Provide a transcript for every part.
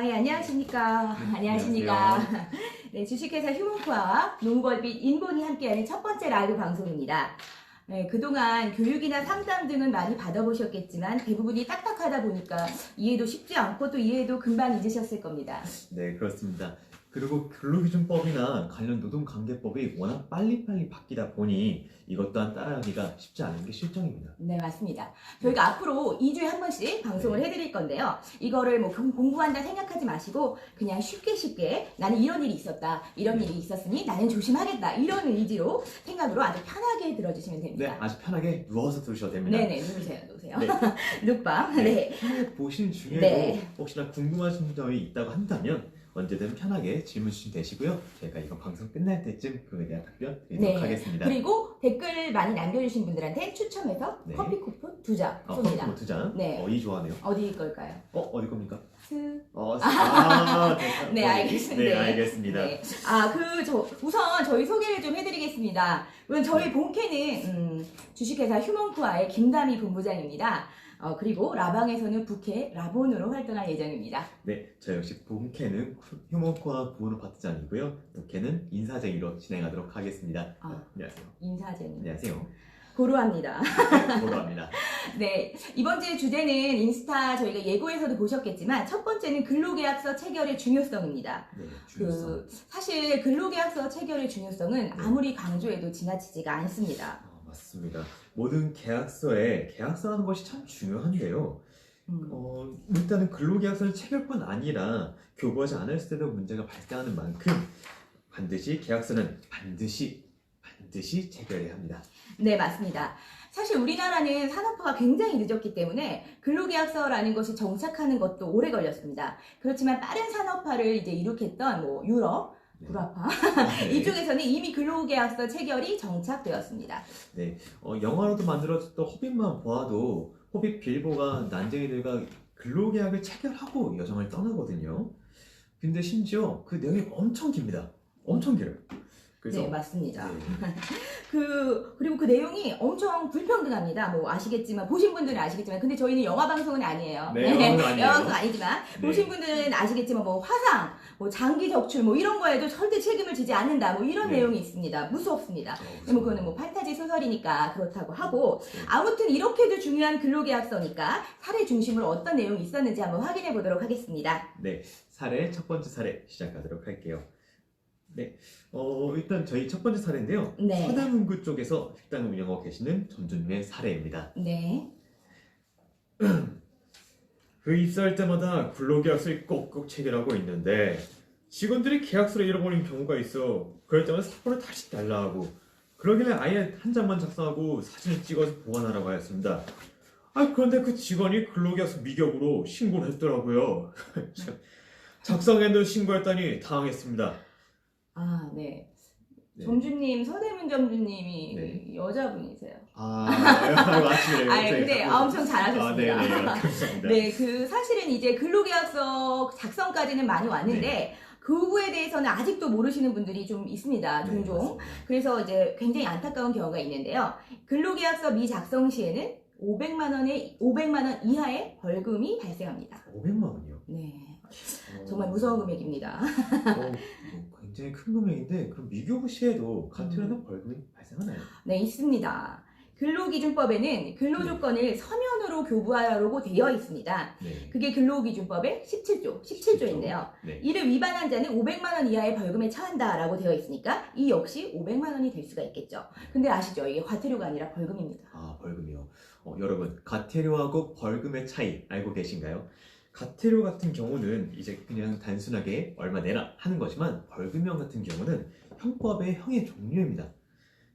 예, 안녕하십니까. 네, 안녕하십니까. 안녕하세요. 네, 주식회사 휴먼코아와 농법인 인본이 함께하는 첫 번째 라이브 방송입니다. 네, 그동안 교육이나 상담 등은 많이 받아보셨겠지만 대부분이 딱딱하다 보니까 이해도 쉽지 않고 또 이해도 금방 잊으셨을 겁니다. 네, 그렇습니다. 그리고 근로기준법이나 관련 노동관계법이 워낙 빨리빨리 바뀌다 보니 이것 또한 따라하기가 쉽지 않은 게 실정입니다. 네, 맞습니다. 저희가 앞으로 2주에 한 번씩 방송을 해드릴 건데요. 이거를 뭐 공부한다 생각하지 마시고 그냥 쉽게 나는 이런 일이 있었다, 이런 일이 있었으니 나는 조심하겠다, 이런 의지로 생각으로 아주 편하게 들어주시면 네, 됩니다. 아주 편하게 누워서 들으셔도 됩니다. 네네, 누우세요. 네. 눕밤. 네, 네. 편하게 보신 중에도 네. 혹시나 궁금하신 점이 있다고 한다면 언제든 편하게 질문 주시면 되시고요. 저희가 이거 방송 끝날 때쯤 그에 대한 답변 드리도록 네. 하겠습니다. 그리고 댓글 많이 남겨주신 분들한테 추첨해서 네. 커피 쿠폰 2장 커피 쏩니다. 두 장. 네. 이 좋아하네요. 어디 걸까요? 어디 겁니까? 스. 됐다. 네, 알겠습니다. 네, 알겠습니다. 네. 우선 저희 소개를 좀 해드리겠습니다. 우선 저희 본캐는 주식회사 휴먼코아의 김다미 본부장입니다. 그리고 라방에서는 부캐 라본으로 활동할 예정입니다. 네, 저 역시 본캐는 휴먼코아 부원호 파트장이고요. 본캐는 인사쟁이로 진행하도록 하겠습니다. 안녕하세요. 인사쟁이. 안녕하세요. 고루합니다. 보로합니다. 네, 이번 주의 주제는 인스타 저희가 예고에서도 보셨겠지만 첫 번째는 근로계약서 체결의 중요성입니다. 네, 중요성. 사실 근로계약서 체결의 중요성은 아무리 강조해도 지나치지가 않습니다. 맞습니다. 모든 계약서에 계약서라는 것이 참 중요한데요. 일단은 근로계약서는 체결뿐 아니라 교부하지 않았을 때도 문제가 발생하는 만큼 계약서는 반드시 체결해야 합니다. 네, 맞습니다. 사실 우리나라는 산업화가 굉장히 늦었기 때문에 근로계약서라는 것이 정착하는 것도 오래 걸렸습니다. 그렇지만 빠른 산업화를 이제 이룩했던 뭐 유럽, 구라파 네. 이쪽에서는 이미 근로계약서 체결이 정착되었습니다. 네, 영화로도 만들어졌던 호빗만 보아도 호빗 빌보가 난쟁이들과 근로계약을 체결하고 여정을 떠나거든요. 근데 심지어 그 내용이 엄청 깁니다. 엄청 길어요. 그래서 네, 맞습니다. 네. 그리고 그 내용이 엄청 불평등합니다. 뭐 아시겠지만, 보신 분들은 아시겠지만, 근데 저희는 영화 방송은 아니에요. 네, 영화 방송은 아니에요. 영화 방송 아니지만, 네. 보신 분들은 아시겠지만, 뭐 화상, 뭐 장기 적출, 뭐 이런 거에도 절대 책임을 지지 않는다. 뭐 이런 네. 내용이 있습니다. 무섭습니다. 뭐 그거는 뭐 판타지 소설이니까 그렇다고 하고, 네. 아무튼 이렇게도 중요한 근로계약서니까 사례 중심으로 어떤 내용이 있었는지 한번 확인해 보도록 하겠습니다. 네, 첫 번째 사례 시작하도록 할게요. 네, 일단 저희 첫 번째 사례인데요. 네. 서대문구 쪽에서 식당을 운영하고 계시는 점주님의 사례입니다. 네. 그 입사할 때마다 근로계약서를 꼭꼭 체결하고 있는데 직원들이 계약서를 잃어버린 경우가 있어. 그럴 때마다 사본을 다시 달라 하고 그러길래 아예 한 장만 작성하고 사진을 찍어서 보관하라고 하였습니다. 그런데 그 직원이 근로계약서 미격으로 신고를 했더라고요. 작성했는데 신고했다니 당황했습니다. 네. 네. 점주님, 서대문 점주님이 네. 여자분이세요. 맞습니다. 근데 엄청 잘하셨습니다. 네, 감사합니다. 네, 사실은 이제 근로계약서 작성까지는 많이 왔는데, 그 부분에 대해서는 아직도 모르시는 분들이 좀 있습니다, 종종. 맞습니다. 그래서 이제 굉장히 안타까운 경우가 있는데요. 근로계약서 미작성 시에는 500만 원 이하의 벌금이 발생합니다. 500만 원이요? 네. 정말 무서운 금액입니다. 굉장히 큰 금액인데 그럼 미교부 시에도 가출해서 벌금이 발생하나요? 네, 있습니다. 근로기준법에는 근로조건을 서면으로 교부하라고 되어 있습니다. 네. 그게 근로기준법의 17조인데요. 네. 이를 위반한 자는 500만 원 이하의 벌금에 처한다라고 되어 있으니까 이 역시 500만 원이 될 수가 있겠죠. 근데 아시죠? 이게 과태료가 아니라 벌금입니다. 벌금이요. 여러분, 과태료하고 벌금의 차이 알고 계신가요? 과태료 같은 경우는 이제 그냥 단순하게 얼마 내라 하는 거지만 벌금형 같은 경우는 형법의 형의 종류입니다.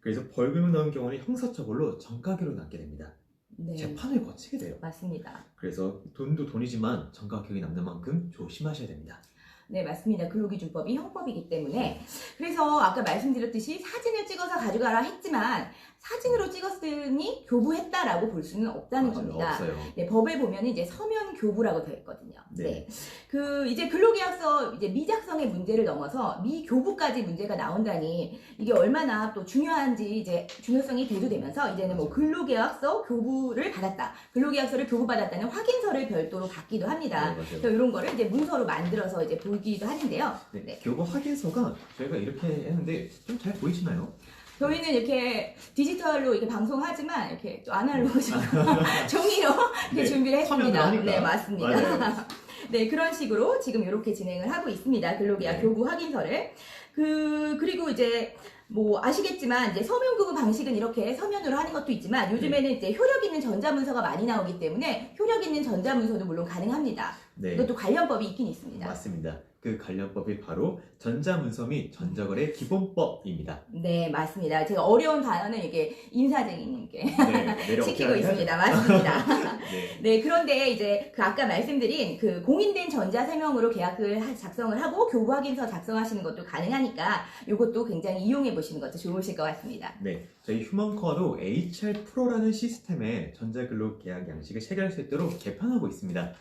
그래서 벌금을 넣은 경우는 형사처벌로 정가계로 남게 됩니다. 네. 재판을 거치게 돼요. 맞습니다. 그래서 돈도 돈이지만 정가 기억이 남는 만큼 조심하셔야 됩니다. 네, 맞습니다. 근로기준법이 형법이기 때문에. 그래서 아까 말씀드렸듯이 사진을 찍어서 가져가라 했지만 사진으로 찍었으니 교부했다라고 볼 수는 없다는 맞아요. 겁니다. 없어요. 네, 법에 보면 이제 서면 교부라고 되어 있거든요. 네. 네. 그 이제 근로계약서 이제 미작성의 문제를 넘어서 미교부까지 문제가 나온다니 이게 얼마나 또 중요한지 이제 중요성이 대두되면서 이제는 뭐 근로계약서 교부를 받았다. 근로계약서를 교부받았다는 확인서를 별도로 받기도 합니다. 네, 맞아요. 그래서 이런 거를 이제 문서로 만들어서 이제 보기도 하는데요. 네, 네. 교부 확인서가 저희가 이렇게 했는데 좀 잘 보이시나요? 저희는 이렇게 디지털로 이렇게 방송하지만 이렇게 좀 아날로그적으로 종이로 이렇게 네, 준비를 서면으로 했습니다. 하니까. 네, 맞습니다. 맞아요. 네, 그런 식으로 지금 이렇게 진행을 하고 있습니다. 근로계약 네. 교부 확인서를. 그리고 이제 뭐 아시겠지만 이제 서면 교부 방식은 이렇게 서면으로 하는 것도 있지만 요즘에는 이제 효력 있는 전자문서가 많이 나오기 때문에 효력 있는 전자문서도 물론 가능합니다. 네, 이것도 관련법이 있긴 있습니다. 맞습니다. 그 관련법이 바로 전자문서 및 전자거래 기본법입니다. 네, 맞습니다. 제가 어려운 단어는 이게 인사쟁이님께 네, 내려 시키고 있습니다. 맞습니다. 네, 네, 그런데 이제 그 아까 말씀드린 그 공인된 전자세명으로 계약을 작성을 하고 교부 확인서 작성하시는 것도 가능하니까 이것도 굉장히 이용해 보시는 것도 좋으실 것 같습니다. 네, 저희 휴먼코어도 HR 프로라는 시스템에 전자근로 계약 양식을 체결할 수 있도록 개편하고 있습니다.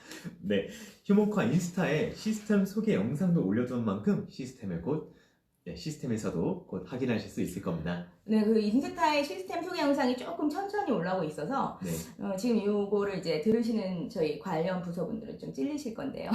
네, 휴먼코어 인스타에 시스템 소개 영상도 올려둔 만큼 시스템에서도 곧 확인하실 수 있을 겁니다. 네, 그 인스타의 시스템 소개 영상이 조금 천천히 올라오고 있어서 네, 지금 이거를 이제 들으시는 저희 관련 부서분들은 좀 찔리실 건데요.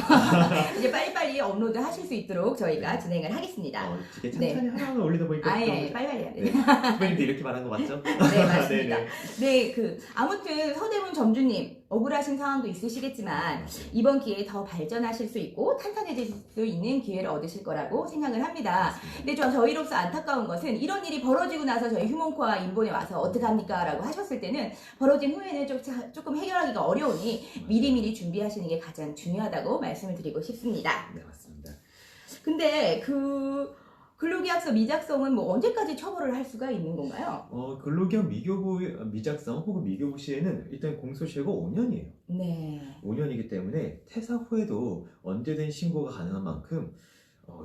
이제 빨리빨리 업로드 하실 수 있도록 저희가 네. 진행을 하겠습니다. 이게 천천히 하나하나 올리다 보니까 아예 빨리빨리 해야 돼요. 네, 후배님도 이렇게 말한 거 맞죠? 네, 맞습니다. 네, 네, 아무튼 서대문 점주님 억울하신 상황도 있으시겠지만 이번 기회에 더 발전하실 수 있고 탄탄해질 수 있는 기회를 얻으실 거라고 생각을 합니다. 근데 저희로서 안타까운 것은 이런 일이 벌어지고 나서 저희 휴먼코어 인본에 와서 어떡합니까? 라고 하셨을 때는 벌어진 후에는 조금 해결하기가 어려우니 미리미리 준비하시는 게 가장 중요하다고 말씀을 드리고 싶습니다. 네, 맞습니다. 근데 근로계약서 미작성은 뭐 언제까지 처벌을 할 수가 있는 건가요? 근로기업 미작성 혹은 미교부 시에는 일단 공소시효가 5년이에요. 네. 5년이기 때문에 퇴사 후에도 언제든 신고가 가능한 만큼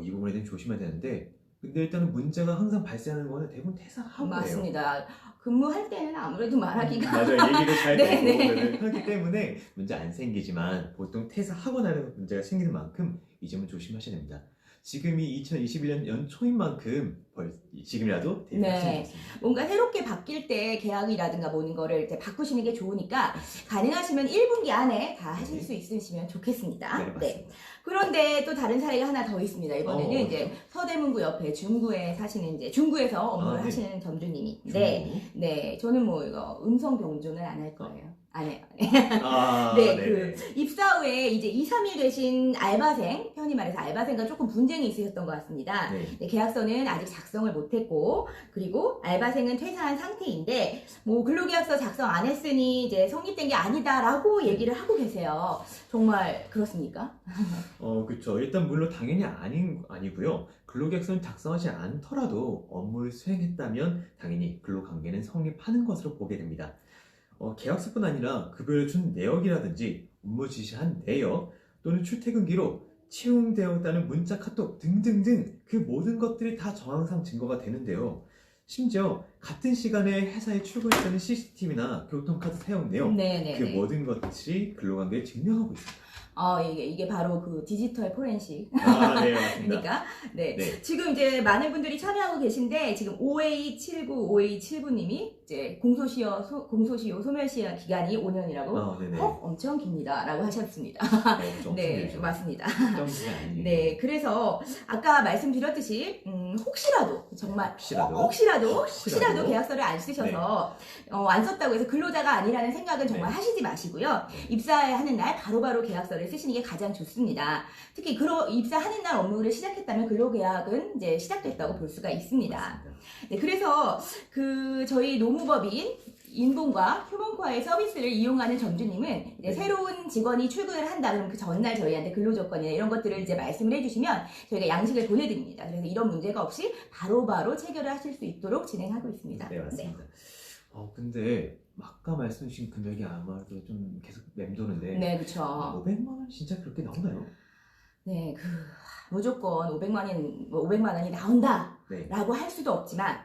이 부분에 대해 조심해야 되는데 근데 일단은 문제가 항상 발생하는 거는 대부분 퇴사 하고예요. 맞습니다. 근무할 때는 아무래도 말하기가 맞아요. 얘기도 잘 네, 되고 네. 하기 때문에 문제 안 생기지만 보통 퇴사하고 나는 문제가 생기는 만큼 이 점은 조심하셔야 됩니다. 지금이 2021년 연초인 만큼 지금이라도 대비하시면 네. 좋습니다. 뭔가 새롭게 바뀔 때 계약이라든가 모든 거를 이제 바꾸시는 게 좋으니까 가능하시면 1분기 안에 다 하실 네. 수 있으시면 좋겠습니다. 네, 맞습니다. 그런데 또 다른 사례가 하나 더 있습니다. 이번에는 어디요? 이제 서대문구 옆에 중구에 사시는 이제 중구에서 업무를 네. 하시는 점주님이 중구. 네, 저는 뭐 이거 음성 병조는 안 할 거예요. 안 해요. 아, 네, 네네. 입사 후에 이제 2, 3일 되신 알바생, 편히 말해서 알바생과 조금 분쟁이 있으셨던 것 같습니다. 네. 네, 계약서는 아직 작성을 못했고, 그리고 알바생은 퇴사한 상태인데, 뭐 근로계약서 작성 안 했으니 이제 성립된 게 아니다라고 얘기를 하고 계세요. 정말 그렇습니까? 그렇죠. 일단 물론 당연히 아니고요. 근로계약서는 작성하지 않더라도 업무를 수행했다면 당연히 근로관계는 성립하는 것으로 보게 됩니다. 계약서뿐 아니라 급여를 준 내역이라든지 업무 지시한 내역 또는 출퇴근 기록, 채용되었다는 문자, 카톡 등등등 그 모든 것들이 다 정황상 증거가 되는데요. 심지어 같은 시간에 회사에 출근했다는 CCTV나 교통카드 사용 내역 그 모든 것이 근로관계를 증명하고 있습니다. 이게 바로 그 디지털 포렌식. 네, 맞습니다. 그러니까, 네. 네. 지금 이제 많은 분들이 참여하고 계신데, 지금 5279님이 이제 공소시효 소멸시효 기간이 5년이라고 네네. 엄청 깁니다. 라고 하셨습니다. 네, 맞습니다. 네, 그래서 아까 말씀드렸듯이, 혹시라도, 정말, 혹시라도 계약서를 안 쓰셔서, 안 썼다고 해서 근로자가 아니라는 생각은 정말 하시지 마시고요. 입사하는 날 바로바로 계약서를 쓰시는 게 가장 좋습니다. 특히 입사하는 날 업무를 시작했다면 근로계약은 이제 시작됐다고 볼 수가 있습니다. 맞습니다. 네, 그래서 저희 노무법인 인본과 휴먼코어의 서비스를 이용하는 점주님은 이제 새로운 직원이 출근을 한다 그러면 그 전날 저희한테 근로조건이나 이런 것들을 이제 말씀을 해주시면 저희가 양식을 보내드립니다. 그래서 이런 문제가 없이 바로바로 체결을 하실 수 있도록 진행하고 있습니다. 네, 맞습니다. 근데 아까 말씀 주신 금액이 아마도 좀 계속 맴도는데 네, 그렇죠. 500만 원 진짜 그렇게 나오나요? 네, 무조건 500만 원이 나온다라고 네. 할 수도 없지만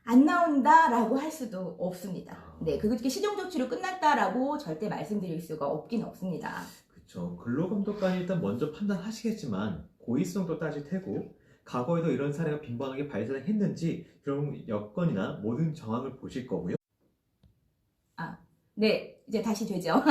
안 나온다라고 할 수도 없습니다. 네, 그게 시정 조치로 끝났다라고 절대 말씀드릴 수가 없긴 없습니다. 그렇죠. 근로감독관이 일단 먼저 판단하시겠지만 고의성도 따질 테고 과거에도 이런 사례가 빈번하게 발생했는지 그런 여건이나 모든 정황을 보실 거고요. 네, 이제 다시 되죠.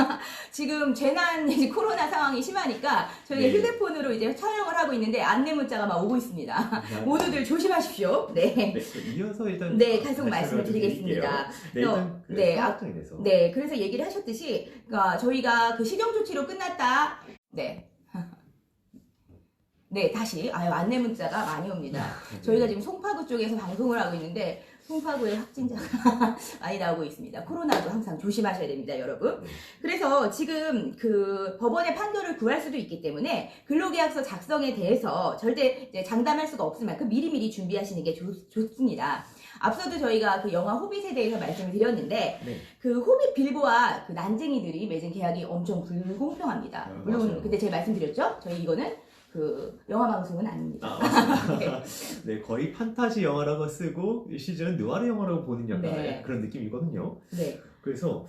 지금 재난, 이제 코로나 상황이 심하니까 저희가 네. 휴대폰으로 이제 촬영을 하고 있는데 안내 문자가 막 오고 있습니다. 모두들 조심하십시오. 네. 네, 이어서 일단 네, 계속 다시 말씀을 설명을 드리겠습니다. 네, 일단 그 네, 사업장에 대해서 네, 그래서 얘기를 하셨듯이, 그러니까 저희가 그 시정 조치로 끝났다. 네. 네, 다시. 안내 문자가 많이 옵니다. 저희가 지금 송파구 쪽에서 방송을 하고 있는데, 송파구에 확진자가 많이 나오고 있습니다. 코로나도 항상 조심하셔야 됩니다, 여러분. 네. 그래서 지금 그 법원의 판결을 구할 수도 있기 때문에 근로계약서 작성에 대해서 절대 이제 장담할 수가 없을 만큼 미리미리 준비하시는 게 좋습니다. 앞서도 저희가 그 영화 호빗에 대해서 말씀을 드렸는데 네. 그 호빗 빌보와 그 난쟁이들이 맺은 계약이 엄청 불공평합니다. 물론 맞아요. 그때 제가 말씀드렸죠? 저희 이거는 그 영화 방송은 아닙니다. 맞습니다. 네. 네, 거의 판타지 영화라고 쓰고 시즌은 느와르 영화라고 보는 약간 네. 그런 느낌이거든요. 네. 그래서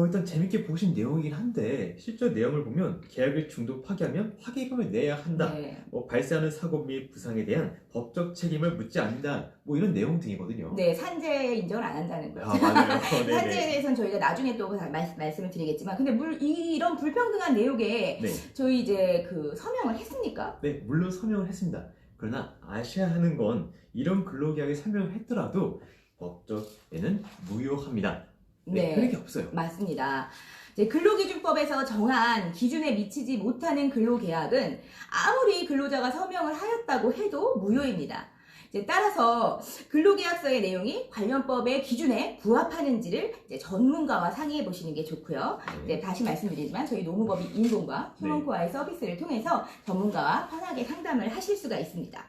일단 재밌게 보신 내용이긴 한데 실제 내용을 보면 계약을 중도 파기하면 파기금을 내야 한다. 네. 발생하는 사고 및 부상에 대한 법적 책임을 묻지 않는다. 뭐 이런 내용 등이거든요. 네, 산재 인정을 안 한다는 거죠. 맞아요. 산재에 네네. 대해서는 저희가 나중에 또 말씀을 드리겠지만, 근데 이런 불평등한 내용에 네. 저희 이제 그 서명을 했습니까? 네, 물론 서명을 했습니다. 그러나 아셔야 하는 건 이런 근로계약에 서명을 했더라도 법적에는 무효합니다. 네, 그런 게 없어요. 맞습니다. 이제 근로기준법에서 정한 기준에 미치지 못하는 근로계약은 아무리 근로자가 서명을 하였다고 해도 무효입니다. 이제 따라서 근로계약서의 내용이 관련 법의 기준에 부합하는지를 이제 전문가와 상의해 보시는 게 좋고요. 네. 이제 다시 말씀드리지만 저희 노무법인 인공과 휴먼코아의 서비스를 통해서 전문가와 편하게 상담을 하실 수가 있습니다.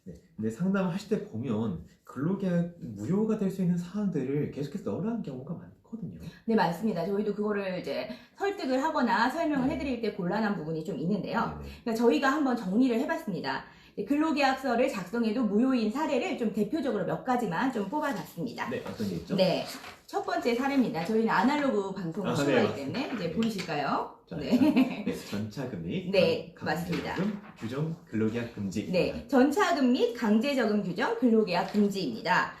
네, 근데 상담을 하실 때 보면 근로계약 무효가 될 수 있는 사항들을 계속해서 넣으라는 경우가 많거든요. 네, 맞습니다. 저희도 그거를 이제 설득을 하거나 설명을 해드릴 때 곤란한 부분이 좀 있는데요. 네, 네. 그러니까 저희가 한번 정리를 해봤습니다. 근로계약서를 작성해도 무효인 사례를 좀 대표적으로 몇 가지만 좀 뽑아봤습니다. 네, 어떤 게 있죠? 네, 첫 번째 사례입니다. 저희는 아날로그 방송을 시도하기 네, 때문에 이제 네. 보이실까요? 자, 네. 네, 전차금 및 네, 강제적금 맞습니다. 규정 근로계약 금지. 네, 전차금 및 강제적금 규정 근로계약 금지입니다.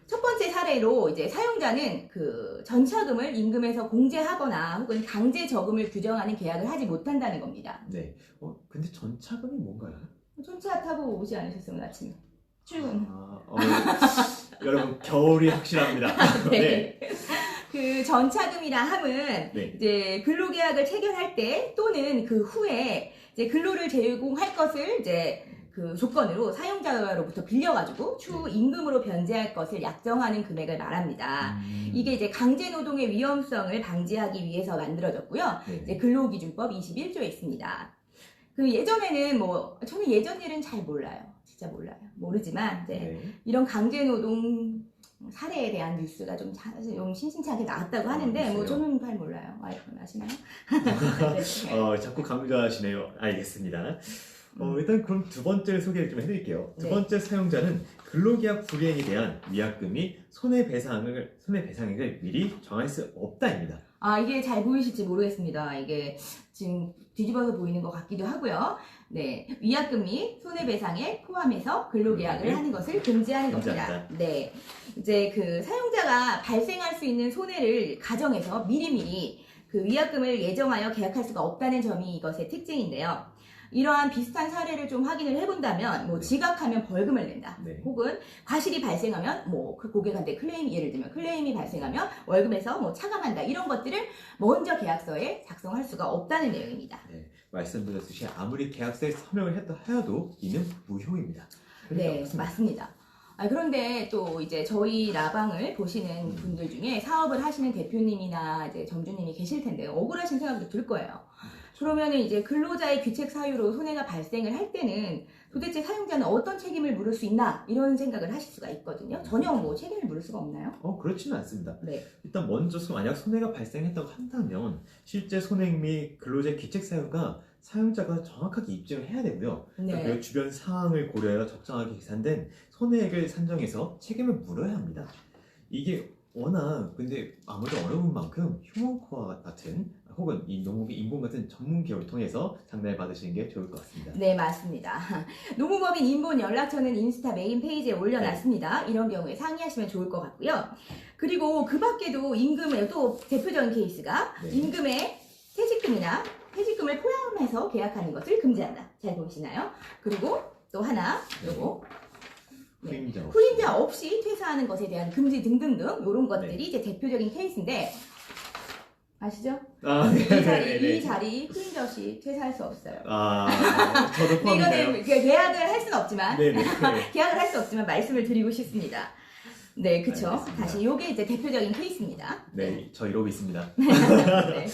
첫 번째 사례로 이제 사용자는 그 전차금을 임금에서 공제하거나 혹은 강제 저금을 규정하는 계약을 하지 못한다는 겁니다. 네. 근데 전차금이 뭔가요? 전차 타고 오지 않으셨어요, 오늘 아침에? 출근. 여러분 겨울이 확실합니다. 네. 그 전차금이라 함은 네. 이제 근로계약을 체결할 때 또는 그 후에 이제 근로를 제공할 것을 이제 그 조건으로 사용자로부터 빌려가지고 추후 임금으로 변제할 것을 약정하는 금액을 말합니다. 이게 이제 강제 노동의 위험성을 방지하기 위해서 만들어졌고요. 네. 이제 근로기준법 21조에 있습니다. 그 예전에는 저는 예전 일은 잘 몰라요. 진짜 몰라요. 모르지만 이제 네. 이런 강제 노동 사례에 대한 뉴스가 좀 심심치 않게 나왔다고 하는데 글쎄요. 저는 잘 몰라요. 와이프는 아시나요? 네. 자꾸 강조하시네요. 알겠습니다. 일단 그럼 두 번째 소개를 좀 해드릴게요. 두 네. 번째 사용자는 근로계약 불이행에 대한 위약금 및 손해배상액을 미리 정할 수 없다입니다. 이게 잘 보이실지 모르겠습니다. 이게 지금 뒤집어서 보이는 것 같기도 하고요. 네, 위약금 및 손해배상에 포함해서 근로계약을 하는 것을 금지하는 겁니다. 금지한다. 네, 이제 그 사용자가 발생할 수 있는 손해를 가정해서 미리미리 그 위약금을 예정하여 계약할 수가 없다는 점이 이것의 특징인데요. 이러한 비슷한 사례를 좀 확인을 해본다면, 지각하면 벌금을 낸다. 네. 혹은 과실이 발생하면, 그 고객한테 예를 들면 클레임이 발생하면 월급에서 차감한다. 이런 것들을 먼저 계약서에 작성할 수가 없다는 내용입니다. 네, 말씀드렸듯이 아무리 계약서에 서명을 했다 하여도 이는 무효입니다. 네, 맞습니다. 그런데 또 이제 저희 라방을 보시는 분들 중에 사업을 하시는 대표님이나 이제 점주님이 계실 텐데 억울하신 생각도 들 거예요. 그러면은 이제 근로자의 귀책 사유로 손해가 발생을 할 때는 도대체 사용자는 어떤 책임을 물을 수 있나 이런 생각을 하실 수가 있거든요. 전혀 뭐 책임을 물을 수가 없나요? 그렇지는 않습니다. 네. 일단 먼저 만약 손해가 발생했다고 한다면 실제 손해 및 근로자의 귀책 사유가 사용자가 정확하게 입증을 해야 되고요. 네. 그리고 주변 사항을 고려하여 적정하게 계산된 손해액을 산정해서 책임을 물어야 합니다. 이게 워낙 근데 아무래도 어려운 만큼 휴먼코어 같은 혹은 이 농업의 인본 같은 전문 기업을 통해서 상담을 받으시는 게 좋을 것 같습니다. 네, 맞습니다. 노무법인 인본 연락처는 인스타 메인 페이지에 올려놨습니다. 이런 경우에 상의하시면 좋을 것 같고요. 그리고 그 밖에도 임금의 또 대표적인 케이스가 네. 임금의 퇴직금이나 퇴직금을 포함해서 계약하는 것을 금지한다. 잘 보시나요? 그리고 또 하나, 요거. 네. 후임자 없이 퇴사하는 것에 대한 금지 등등등 이런 것들이 이제 대표적인 케이스인데 아시죠? 이 자리 후임자 없이 퇴사할 수 없어요. 저도 포함인가요? 이거는 계약을 할 수는 없지만 네네. 계약을 할 수 없지만 말씀을 드리고 싶습니다. 네, 그쵸. 알겠습니다. 다시 요게 이제 대표적인 케이스입니다. 네, 저 이러고 있습니다. 네.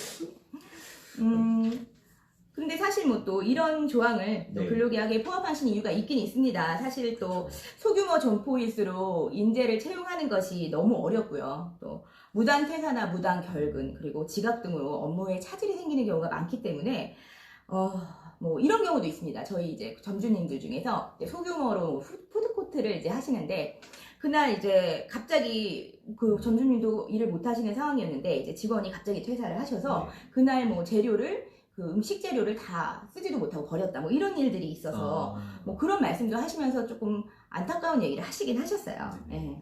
근데 사실 뭐 또 이런 조항을 또 네. 근로계약에 포함하신 이유가 있긴 있습니다. 사실 또 소규모 점포일수록 인재를 채용하는 것이 너무 어렵고요. 또 무단 퇴사나 무단 결근 그리고 지각 등으로 업무에 차질이 생기는 경우가 많기 때문에 뭐 이런 경우도 있습니다. 저희 이제 점주님들 중에서 이제 소규모로 푸드코트를 이제 하시는데 그날 이제 갑자기 그 점주님도 일을 못 하시는 상황이었는데 이제 직원이 갑자기 퇴사를 하셔서 그날 뭐 재료를 그 음식 재료를 다 쓰지도 못하고 버렸다 뭐 이런 일들이 있어서 뭐 그런 말씀도 하시면서 조금 안타까운 얘기를 하시긴 하셨어요. 네.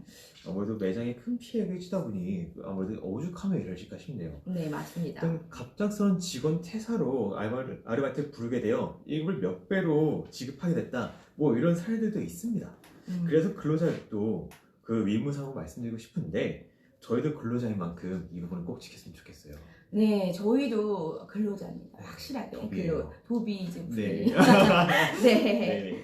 아무래도 매장에 큰 피해가 끼치다 보니 아무래도 오죽하면 이러실까 싶네요. 네, 맞습니다. 일단 갑작스러운 직원 퇴사로 아르바이트를 부르게 되어 이걸 몇 배로 지급하게 됐다. 뭐 이런 사례들도 있습니다. 그래서 근로자도 그 위무상으로 말씀드리고 싶은데 저희도 근로자인 만큼 이 부분을 꼭 지켰으면 좋겠어요. 네, 저희도 근로자입니다. 확실하게. 도비예요. 도비즘. 네. 네.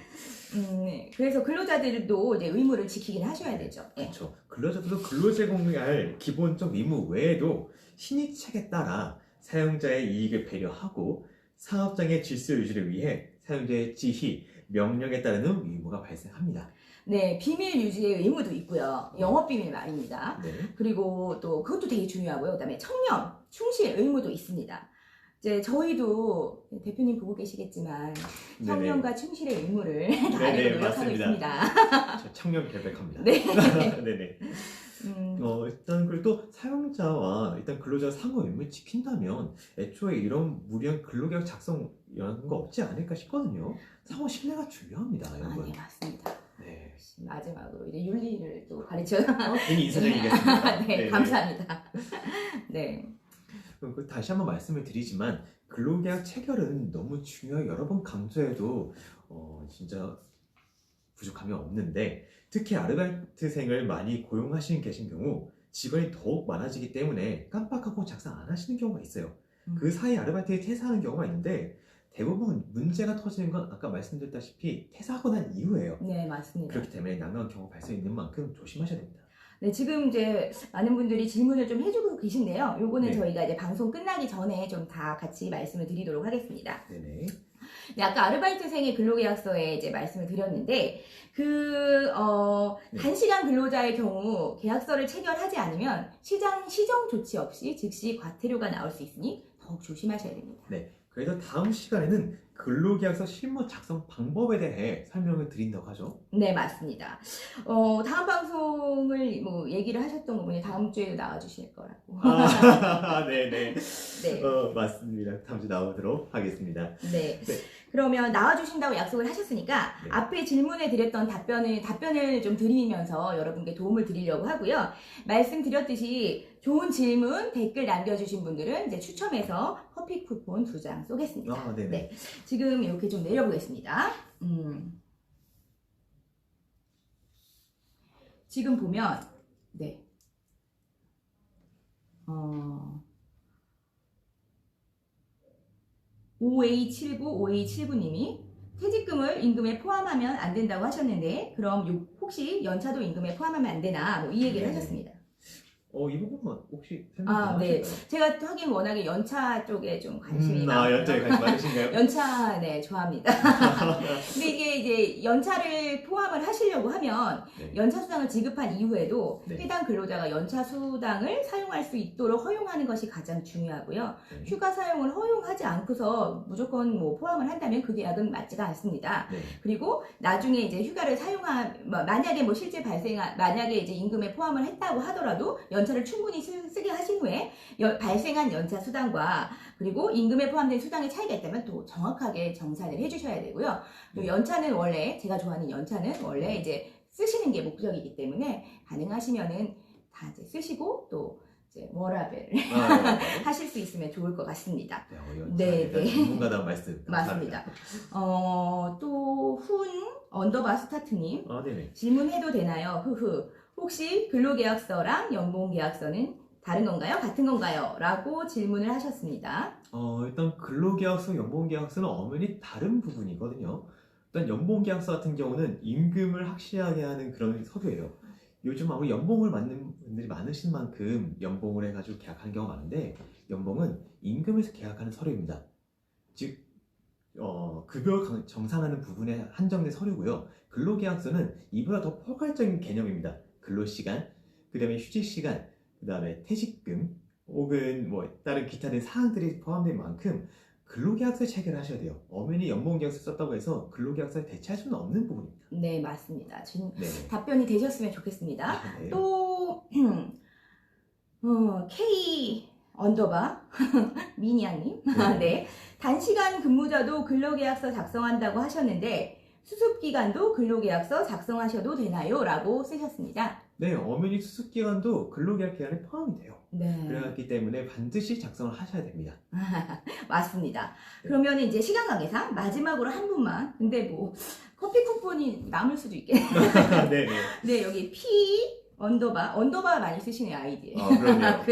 그래서 근로자들도 이제 의무를 지키긴 하셔야 되죠. 네. 그렇죠. 근로자들도 근로 제공할 기본적 의무 외에도 신입책에 따라 사용자의 이익을 배려하고 사업장의 질서 유지를 위해 사용자의 지휘, 명령에 따르는 의무가 발생합니다. 네, 비밀 유지의 의무도 있고요. 영업비밀 말입니다. 네. 그리고 또 그것도 되게 중요하고요. 그다음에 청렴, 충실 의무도 있습니다. 이제 저희도 대표님 보고 계시겠지만 청렴과 충실의 의무를 다하려고 노력하고 맞습니다. 있습니다. 저 청렴 결백합니다. 네. 네네. 음, 일단 그리고 또 사용자와 일단 근로자 상호 의무를 지킨다면 애초에 이런 무리한 근로계약 작성 이런 거 없지 않을까 싶거든요. 상호 신뢰가 중요합니다, 여러분. 네, 맞습니다. 네. 마지막으로 이제 윤리를 또 가르쳐. 괜히 인사적이겠습니다. 네, 네네. 감사합니다. 네. 그럼 다시 한번 말씀을 드리지만 근로계약 체결은 너무 중요하게 여러 번 강조해도 진짜 부족함이 없는데 특히 아르바이트생을 많이 고용하시는 계신 경우 직원이 더욱 많아지기 때문에 깜빡하고 작성 안 하시는 경우가 있어요. 그 사이 아르바이트에 퇴사하는 경우가 있는데 대부분 문제가 터지는 건 아까 말씀드렸다시피 퇴사하고 난 이후에요. 네, 맞습니다. 그렇기 때문에 난감한 경우가 발생 있는 만큼 조심하셔야 됩니다. 네, 지금 이제 많은 분들이 질문을 좀 해주고 계신데요. 요거는 네. 저희가 이제 방송 끝나기 전에 좀 다 같이 말씀을 드리도록 하겠습니다. 네네. 네, 아까 아르바이트생의 근로계약서에 이제 말씀을 드렸는데, 네. 단시간 근로자의 경우 계약서를 체결하지 않으면 시정 조치 없이 즉시 과태료가 나올 수 있으니 더욱 조심하셔야 됩니다. 네. 그래서 다음 시간에는 근로계약서 실무 작성 방법에 대해 설명을 드린다고 하죠. 네, 맞습니다. 다음 방송을 뭐 얘기를 하셨던 거 보니 다음 주에도 나와주실 거라고. 네네. 네. 맞습니다. 다음 주 나오도록 하겠습니다. 네. 네. 그러면 나와주신다고 약속을 하셨으니까 네. 앞에 질문에 드렸던 답변을 좀 드리면서 여러분께 도움을 드리려고 하고요. 말씀드렸듯이 좋은 질문, 댓글 남겨주신 분들은 이제 추첨해서 커피 쿠폰 2장 쏘겠습니다. 네네. 네. 지금 이렇게 좀 내려보겠습니다. 지금 보면, 네. OA79님이 퇴직금을 임금에 포함하면 안 된다고 하셨는데 그럼 혹시 연차도 임금에 포함하면 안 되나 뭐 이 얘기를 네. 하셨습니다. 이 부분은 혹시 생각 아, 좀 네. 하실까요? 제가 또 하긴 워낙에 연차 쪽에 좀 관심이 연차에 많고요. 관심 많으신가요? 연차, 네, 좋아합니다. 근데 이게 이제 연차를 포함을 하시려고 하면 네. 연차 수당을 지급한 이후에도 네. 해당 근로자가 연차 수당을 사용할 수 있도록 허용하는 것이 가장 중요하고요. 네. 휴가 사용을 허용하지 않고서 무조건 뭐 포함을 한다면 그 계약은 맞지가 않습니다. 네. 그리고 나중에 이제 휴가를 만약에 뭐 실제 만약에 이제 임금에 포함을 했다고 하더라도 연차를 충분히 쓰게 하신 후에 발생한 연차 수당과 그리고 임금에 포함된 수당의 차이가 있다면 또 정확하게 정산을 해주셔야 되고요. 또 연차는 원래 제가 좋아하는 연차는 원래 이제 쓰시는 게 목적이기 때문에 가능하시면은 다 이제 쓰시고 또 이제 워라밸 하실 수 있으면 좋을 것 같습니다. 네, 네. 전문가다운 말씀 맞습니다. 감사합니다. 또 언더바 스타트님 네네. 질문해도 되나요? 혹시 근로계약서랑 연봉계약서는 다른 건가요? 같은 건가요? 라고 질문을 하셨습니다. 일단 근로계약서, 연봉계약서는 엄연히 다른 부분이거든요. 일단 연봉계약서 같은 경우는 임금을 확실하게 하는 그런 서류예요. 요즘 아무 연봉을 받는 분들이 많으신 만큼 연봉을 해가지고 계약하는 경우가 많은데 연봉은 임금에서 계약하는 서류입니다. 즉 급여 정산하는 부분에 한정된 서류고요. 근로계약서는 이보다 더 포괄적인 개념입니다. 근로시간, 그 다음에 휴직시간, 그 다음에 퇴직금 혹은 뭐 다른 기타 된 사항들이 포함된 만큼 근로계약서에 체결을 하셔야 돼요. 엄연히 연봉계약서 썼다고 해서 근로계약서에 대체할 수는 없는 부분입니다. 네, 맞습니다. 네. 답변이 되셨으면 좋겠습니다. 네. 또 K 언더바 미니아님 네. 단시간 근무자도 근로계약서 작성한다고 하셨는데 수습기간도 근로계약서 작성하셔도 되나요? 라고 쓰셨습니다. 네, 엄연히 수습기간도 근로계약 기간에 포함이 돼요. 네. 그렇기 때문에 반드시 작성을 하셔야 됩니다. 맞습니다. 네. 그러면 이제 시간 관계상 마지막으로 한 분만. 근데 뭐 커피 쿠폰이 남을 수도 있겠네요. 네. 네, 여기 P 언더바 많이 쓰시네요, 아이디. 그럼요.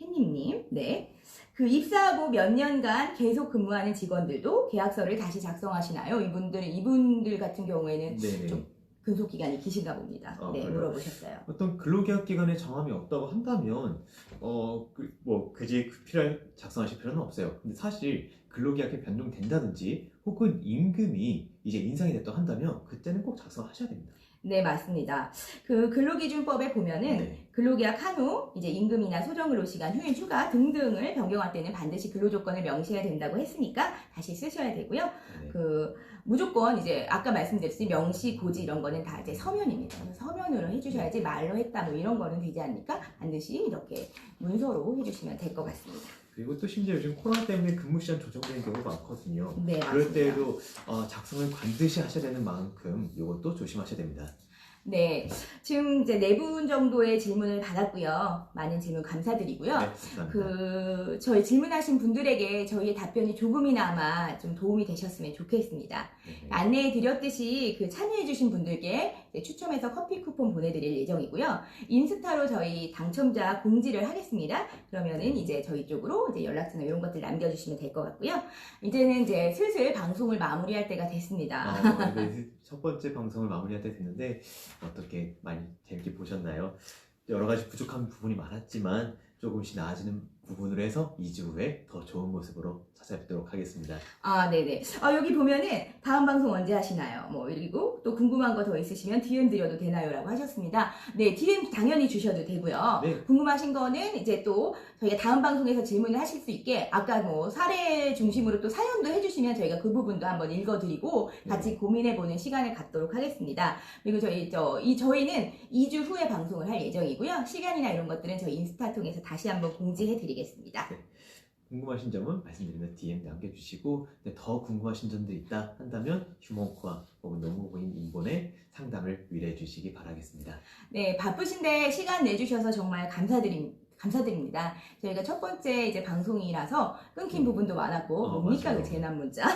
혜님님, 네. 입사하고 몇 년간 계속 근무하는 직원들도 계약서를 다시 작성하시나요? 이분들 같은 경우에는 네네. 좀 근속 기간이 기신가 봅니다. 네, 그래요? 물어보셨어요. 어떤 근로계약 기간에 정함이 없다고 한다면 굳이 필요한 작성하실 필요는 없어요. 근데 사실 근로계약이 변동된다든지 혹은 임금이 이제 인상이 됐다 한다면 그때는 꼭 작성하셔야 됩니다. 네, 맞습니다. 근로기준법에 보면은 네. 근로계약 한 후 이제 임금이나 소정근로시간, 휴일, 휴가 등등을 변경할 때는 반드시 근로조건을 명시해야 된다고 했으니까 다시 쓰셔야 되고요. 네. 무조건 이제 아까 말씀드렸듯이 명시, 고지 이런 거는 다 이제 서면입니다. 그래서 서면으로 해주셔야지 말로 했다 뭐 이런 거는 되지 않으니까 반드시 이렇게 문서로 해주시면 될 것 같습니다. 그리고 또 심지어 요즘 코로나 때문에 근무 시간 조정되는 경우가 많거든요. 네, 그럴 맞습니다. 때에도 작성을 반드시 하셔야 되는 만큼 이것도 조심하셔야 됩니다. 네, 지금 이제 4분 정도의 질문을 받았고요. 많은 질문 감사드리고요. 네, 감사합니다. 저희 질문하신 분들에게 저희의 답변이 조금이나마 좀 도움이 되셨으면 좋겠습니다. 네. 안내해 드렸듯이 참여해주신 분들께 이제 추첨해서 커피 쿠폰 보내드릴 예정이고요. 인스타로 저희 당첨자 공지를 하겠습니다. 그러면은 이제 저희 쪽으로 이제 연락처나 이런 것들 남겨주시면 될 것 같고요. 이제는 이제 슬슬 방송을 마무리할 때가 됐습니다. 네, 첫 번째 방송을 마무리할 때 됐는데 어떻게 많이 재밌게 보셨나요? 여러 가지 부족한 부분이 많았지만 조금씩 나아지는 부분으로 해서 2주 후에 더 좋은 모습으로 찾아뵙도록 하겠습니다. 네네. 여기 보면은 다음 방송 언제 하시나요? 그리고 또 궁금한 거 더 있으시면 DM 드려도 되나요? 라고 하셨습니다. 네, DM 당연히 주셔도 되고요. 네. 궁금하신 거는 이제 또 저희가 다음 방송에서 질문을 하실 수 있게 아까 사례 중심으로 또 사연도 해주시면 저희가 그 부분도 한번 읽어드리고 같이 고민해보는 시간을 갖도록 하겠습니다. 그리고 저희는 2주 후에 방송을 할 예정이고요. 시간이나 이런 것들은 저희 인스타 통해서 다시 한번 공지해드리겠습니다. 네. 궁금하신 점은 말씀드리면 DM 남겨주시고 더 궁금하신 점도 있다 한다면 휴먼코아 혹은 농구부인 인본에 상담을 의뢰해 주시기 바라겠습니다. 네, 바쁘신데 시간 내주셔서 정말 감사드립니다. 저희가 첫 번째 이제 방송이라서 끊긴 부분도 많았고 뭡니까 맞아요. 그 재난 문자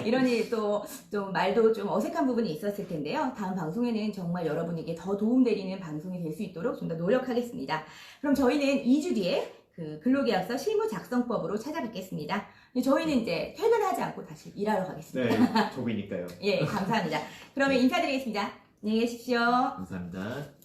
이런 일 또 좀 말도 좀 어색한 부분이 있었을 텐데요. 다음 방송에는 정말 여러분에게 더 도움되리는 방송이 될 수 있도록 좀 더 노력하겠습니다. 그럼 저희는 2주 뒤에 근로계약서 실무작성법으로 찾아뵙겠습니다. 저희는 이제 퇴근하지 않고 다시 일하러 가겠습니다. 네, 조비니까요. 예, 감사합니다. 그러면 인사드리겠습니다. 안녕히 계십시오. 감사합니다.